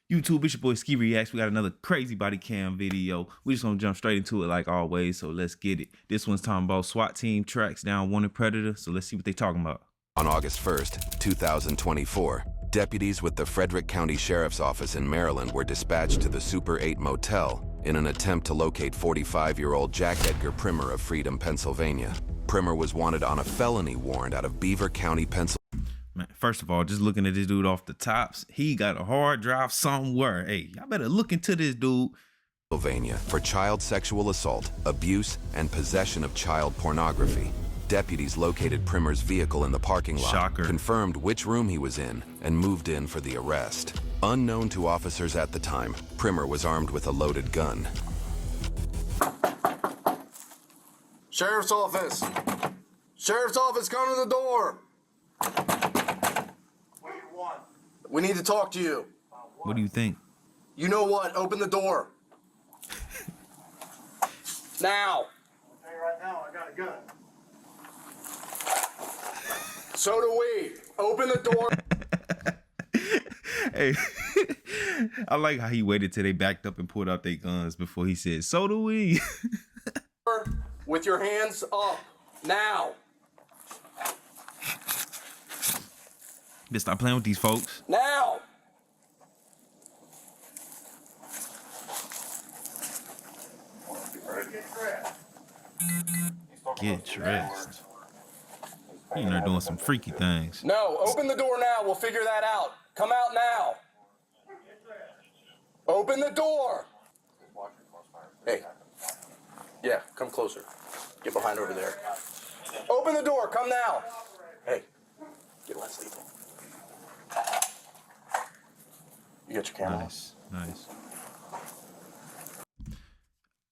YouTube, it's your boy Ski Reacts. We got another crazy body cam video. We just gonna jump straight into it like always, so let's get it. This one's talking about SWAT team tracks down wanted predator, so let's see what they talking about. On August 1st, 2024, deputies with the Frederick County Sheriff's Office in Maryland were dispatched to the Super 8 motel in an attempt to locate 45-year-old Jack Edgar Primer of Freedom, Pennsylvania. Primer was wanted on a felony warrant out of Beaver County, Pennsylvania. Man, first of all, just looking at this dude off the tops, he got a hard drive somewhere. Hey, y'all better look into this dude. Pennsylvania for child sexual assault, abuse, and possession of child pornography. Deputies located Primer's vehicle in the parking lot, Shocker. confirmed which room he was in, and moved in for the arrest. Unknown to officers at the time, Primer was armed with a loaded gun. Sheriff's office! Sheriff's office, come to the door! What do you want? We need to talk to you. What do you think? You know what? Open the door. Now. I'll tell you right now, I got a gun. So do we. Open the door. Hey, I like how he waited till they backed up and pulled out their guns before he said, "So do we." With your hands up. Now. Bitch, stop playing with these folks. Now. Get dressed. You know, doing some freaky things. No, open the door now. We'll figure that out. Come out now. Open the door. Hey. Yeah, come closer. Get behind over there. Open the door. Come now. Hey, get less lethal. You got your camera? Nice.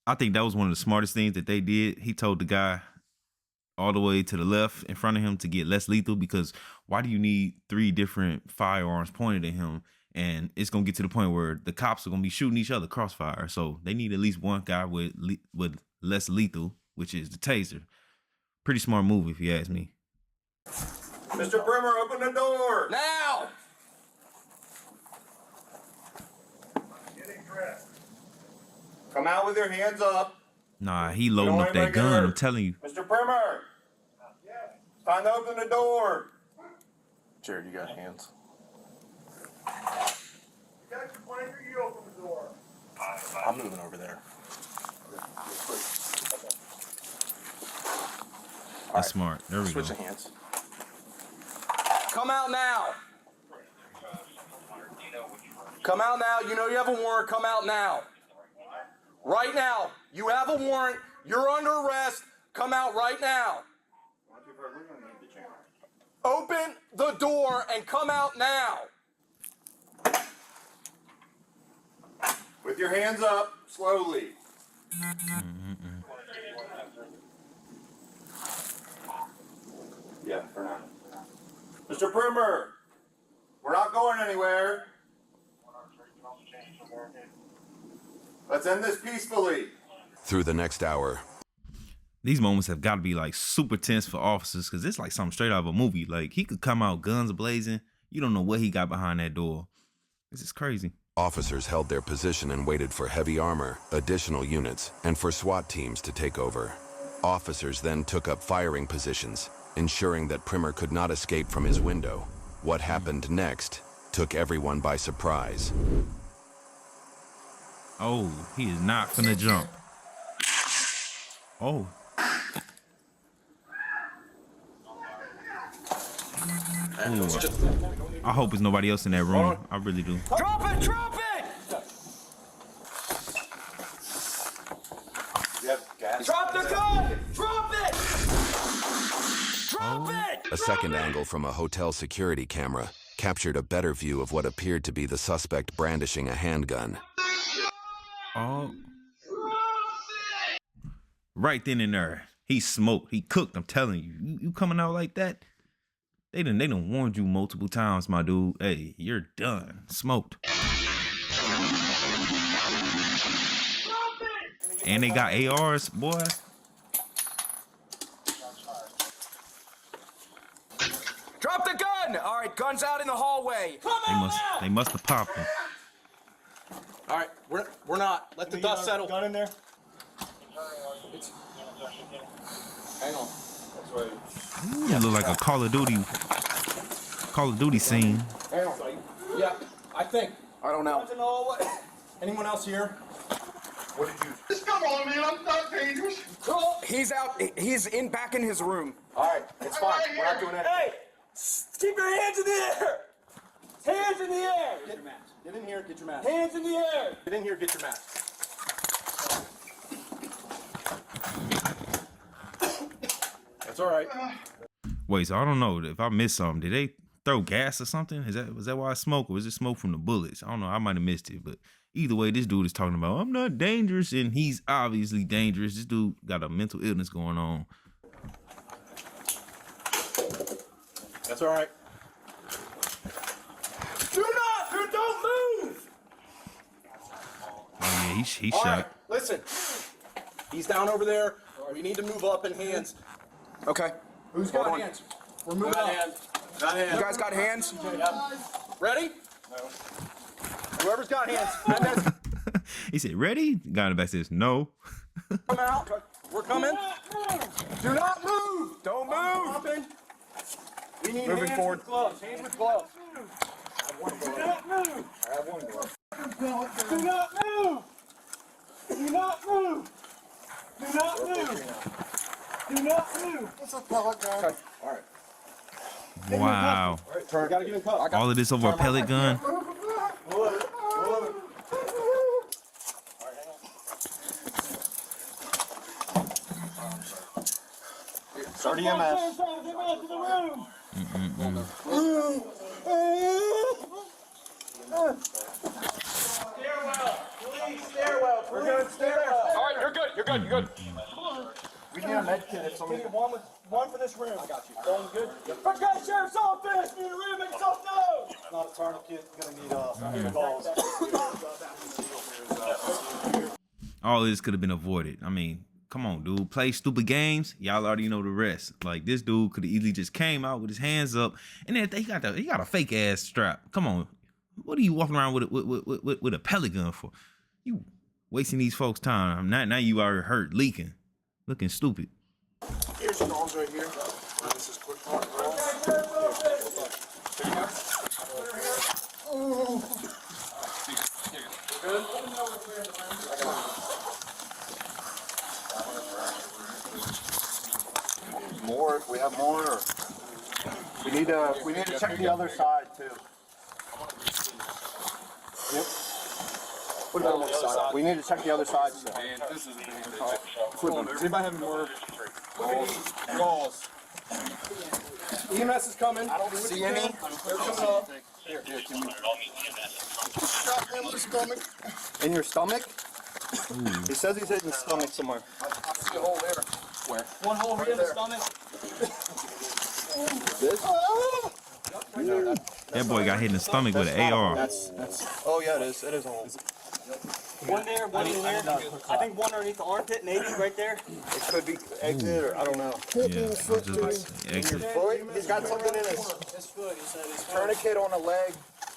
I think that was one of the smartest things that they did. He told the guy all the way to the left in front of him to get less lethal, because why do you need 3 different firearms pointed at him? And it's going to get to the point where the cops are going to be shooting each other crossfire. So they need at least one guy with less lethal, which is the taser. Pretty smart move if you ask me. Mr. Primer, open the door! Now! Getting dressed. Come out with your hands up. Nah, he loading up that gun, I'm telling you. Mr. Primer! Yes. It's time to open the door. Jared, you got hands? You got your blanket, you open the door. I'm moving over there. That's smart. There we go. Switch of hands. Come out now. Come out now. You know you have a warrant. Come out now. Right now. You have a warrant. You're under arrest. Come out right now. Open the door and come out now. With your hands up, slowly. Yeah, for now. Mr. Primer, we're not going anywhere. Let's end this peacefully. Through the next hour, These moments have got to be like super tense for officers, because it's like something straight out of a movie. Like, he could come out guns blazing. You don't know what he got behind that door. This is crazy. officers held their position and waited for heavy armor, additional units, and for SWAT teams to take over. Officers then took up firing positions, ensuring that Primer could not escape from his window. What happened next took everyone by surprise. Oh, he is not finna jump. Oh. Ooh. I hope there's nobody else in that room. I really do. Drop it! Drop it! Drop the gun! Drop it! Drop it! A second angle from a hotel security camera captured a better view of what appeared to be the suspect brandishing a handgun. Oh. Right then and there. He smoked. He cooked. I'm telling you. You coming out like that? They done warned you multiple times, my dude. Hey, you're done. Smoked. And they got ARs, boy. Drop the gun! All right, guns out in the hallway. Come on They must have popped him. All right, we're not. Let the dust settle. Gun in there. Hang on. That's right. You look like a Call of Duty scene. Hang on. Yeah, I think. I don't know. Anyone else here? What did you? Just come on, man. I'm not dangerous. He's out. He's back in his room. All right, it's fine. We're not doing anything. Hey, keep your hands in the air. Hands in the air. Get in here. Get your mask. Hands in the air. Get in here. Get your mask. That's all right. Wait, so I don't know if I missed something. Did they throw gas or something? Was that why I smoke, or was it smoke from the bullets? I don't know. I might have missed it, but either way, this dude is talking about I'm not dangerous, and he's obviously dangerous. This dude got a mental illness going on. That's all right. Don't move. Oh yeah, he All shot. right, listen. He's down over there. We need to move up in hands. Okay. Who's got hands? We're moving up. Got hands. You guys got hands? Ready? No. Whoever's got hands. He said, "Ready?" The guy in the back says, "No." Come out. We're coming. Do not move. Don't move. We need Moving hands forward. with gloves. Hands with gloves. Do not move. I have one glove. Do not move. Do not move. Do not move. Do not move. It's a pellet gun. Okay. All right. Wow. All right, turn. Gotta get in cuffs. All of this over a pellet gun. Start EMS. Stairwell. We're going stairwell. All right, you're good. You're good. You're good. We need a med kit if somebody. One for this room. I got you. Going good. First guy, sheriff's office. Need a room. Make yourself known. Not a tourniquet. Gonna need balls. All of this could have been avoided. I mean, come on, dude. Play stupid games. Y'all already know the rest. Like, this dude could have easily just came out with his hands up, and then he got a fake ass strap. Come on, what are you walking around with a pellet gun for? You wasting these folks' time. Now you are hurt, leaking, looking stupid. Here's your balls right here. This is quick mark balls. More if we have more. Or we need to check the other side too. Yep. What about the other side? We need to check the other side. So. Does anybody have more balls? EMS is coming. I don't see any. They're coming up. Here, give me. Shot him in the stomach. In your stomach? He says he's hitting the stomach somewhere. I see a hole there. Where? One hole here in the stomach. This? That boy got hit in the stomach with an AR. That's. Oh yeah, it is. It is a hole. One there, one in there. I think one underneath the armpit, maybe right there. It could be exit or I don't know. Yeah, exit. Boy, he's got something in his foot. He said his tourniquet on a leg.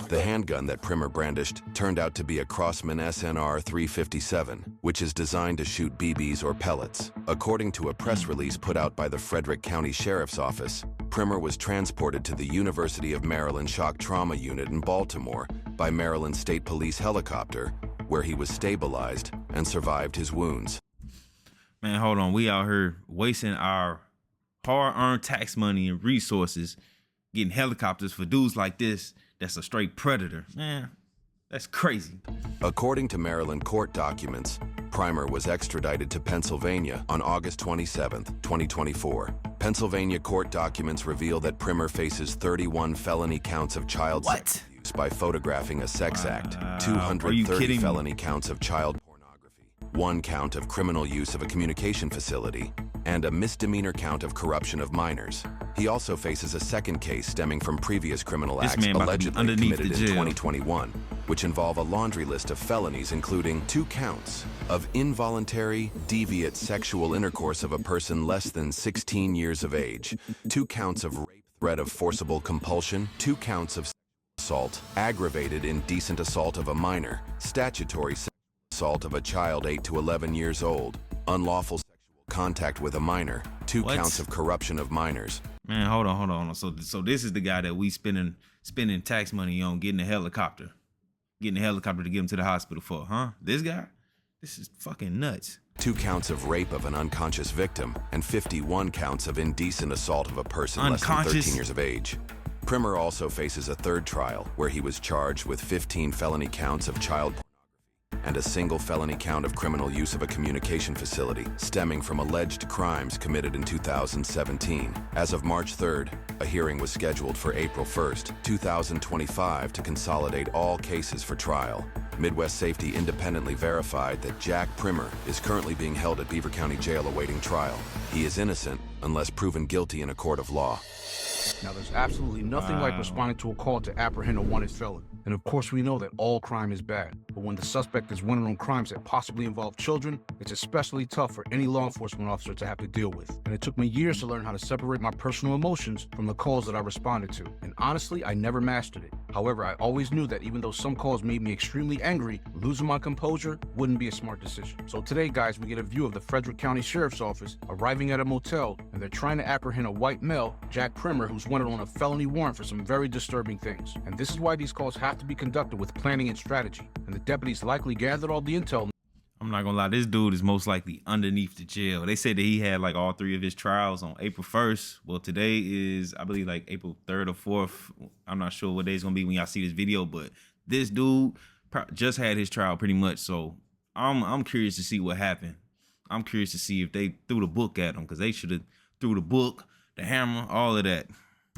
The handgun that Primer brandished turned out to be a Crossman SNR 357, which is designed to shoot BBs or pellets. According to a press release put out by the Frederick County Sheriff's Office, Primer was transported to the University of Maryland Shock Trauma Unit in Baltimore by Maryland State Police helicopter, where he was stabilized and survived his wounds. Man, hold on. We out here wasting our hard-earned tax money and resources getting helicopters for dudes like this that's a straight predator. Man, that's crazy. According to Maryland court documents, Primer was extradited to Pennsylvania on August 27, 2024. Pennsylvania court documents reveal that Primer faces 31 felony counts of child sex abuse by photographing a sex act, 230 felony counts of child pornography, 1 count of criminal use of a communication facility, and a misdemeanor count of corruption of minors. He also faces a second case stemming from previous criminal acts allegedly committed in 2021, which involve a laundry list of felonies including 2 counts of involuntary, deviant sexual intercourse of a person less than 16 years of age, 2 counts of rape, threat of forcible compulsion, 2 counts of assault, aggravated indecent assault of a minor, statutory sexual assault of a child 8 to 11 years old, unlawful sexual contact with a minor, 2 counts of corruption of minors. Man, hold on. So this is the guy that we spending tax money on getting a helicopter to get him to the hospital for, huh? This guy? This is fucking nuts. 2 counts of rape of an unconscious victim and 51 counts of indecent assault of a person less than 13 years of age. Primer also faces a 3rd trial where he was charged with 15 felony counts of child pornography and a single felony count of criminal use of a communication facility stemming from alleged crimes committed in 2017. As of March 3rd, a hearing was scheduled for April 1st, 2025 to consolidate all cases for trial. Midwest Safety independently verified that Jack Primer is currently being held at Beaver County Jail awaiting trial. He is innocent unless proven guilty in a court of law. Now, there's absolutely nothing like responding to a call to apprehend a wanted felon. And of course, we know that all crime is bad. But when the suspect is running on crimes that possibly involve children, it's especially tough for any law enforcement officer to have to deal with. And it took me years to learn how to separate my personal emotions from the calls that I responded to. And honestly, I never mastered it. However, I always knew that even though some calls made me extremely angry, losing my composure wouldn't be a smart decision. So today, guys, we get a view of the Frederick County Sheriff's Office arriving at a motel, and they're trying to apprehend a white male, Jack Primer, who's wanted on a felony warrant for some very disturbing things. And this is why these calls have to be conducted with planning and strategy. And the deputies likely gathered all the intel. I'm not gonna lie, this dude is most likely underneath the jail. They said that he had like all 3 of his trials on April 1st. Well, today is, I believe, like April 3rd or 4th. I'm not sure what day it's gonna be when y'all see this video, but this dude just had his trial pretty much. So I'm curious to see what happened. I'm curious to see if they threw the book at him, because they should have threw the book, the hammer, all of that.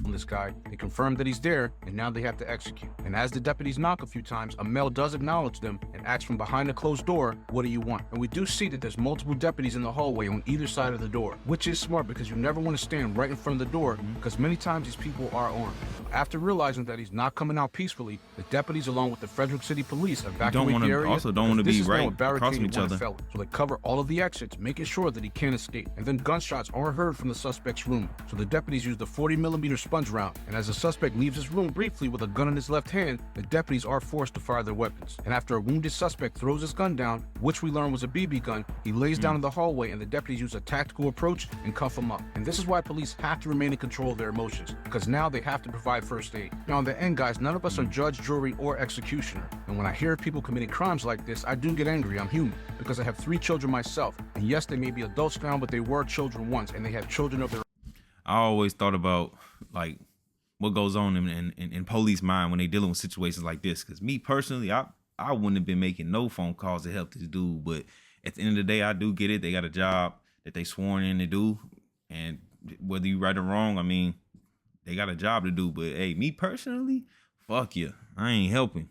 This guy, they confirmed that he's there, and now they have to execute. And as the deputies knock a few times, a male does acknowledge them and asks from behind the closed door, "What do you want?" And we do see that there's multiple deputies in the hallway on either side of the door, which is smart because you never want to stand right in front of the door, because many times these people are armed. After realizing that he's not coming out peacefully, the deputies, along with the Frederick City Police, evacuate the area. Also don't want to be right across from each other. So they cover all of the exits, making sure that he can't escape. And then gunshots are heard from the suspect's room. So the deputies use the 40mm sponge round, and as the suspect leaves his room briefly with a gun in his left hand, the deputies are forced to fire their weapons. And after a wounded suspect throws his gun down, which we learn was a BB gun, he lays down in the hallway, and the deputies use a tactical approach and cuff him up. And this is why police have to remain in control of their emotions, because now they have to provide first aid. Now, in the end, guys, none of us are judge, jury, or executioner. And when I hear people committing crimes like this, I do get angry. I'm human, because I have 3 children myself. And yes, they may be adults now, but they were children once, and they have children of their own. I always thought about, like, what goes on in police mind when they dealing with situations like this. Because me personally, I wouldn't have been making no phone calls to help this dude. But at the end of the day, I do get it. They got a job that they sworn in to do. And whether you right or wrong, I mean, they got a job to do. But hey, me personally, fuck you. I ain't helping.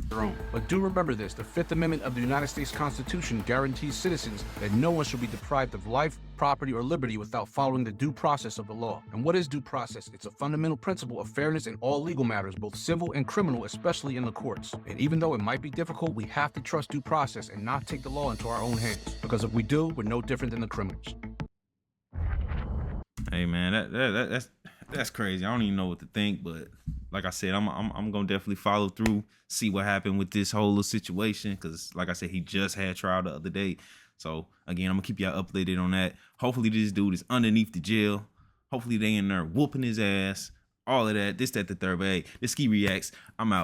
But do remember this, the 5th Amendment of the United States Constitution guarantees citizens that no one should be deprived of life, property, or liberty without following the due process of the law. And what is due process? It's a fundamental principle of fairness in all legal matters, both civil and criminal, especially in the courts. And even though it might be difficult, we have to trust due process and not take the law into our own hands. Because if we do, we're no different than the criminals. Hey man, that's crazy. I don't even know what to think, but like I said, I'm gonna definitely follow through, see what happened with this whole little situation, because like I said, he just had trial the other day. So again, I'm gonna keep y'all updated on that. Hopefully this dude is underneath the jail. Hopefully they in there whooping his ass. All of that. This, that, the third. But hey, this Ski Reacts. I'm out.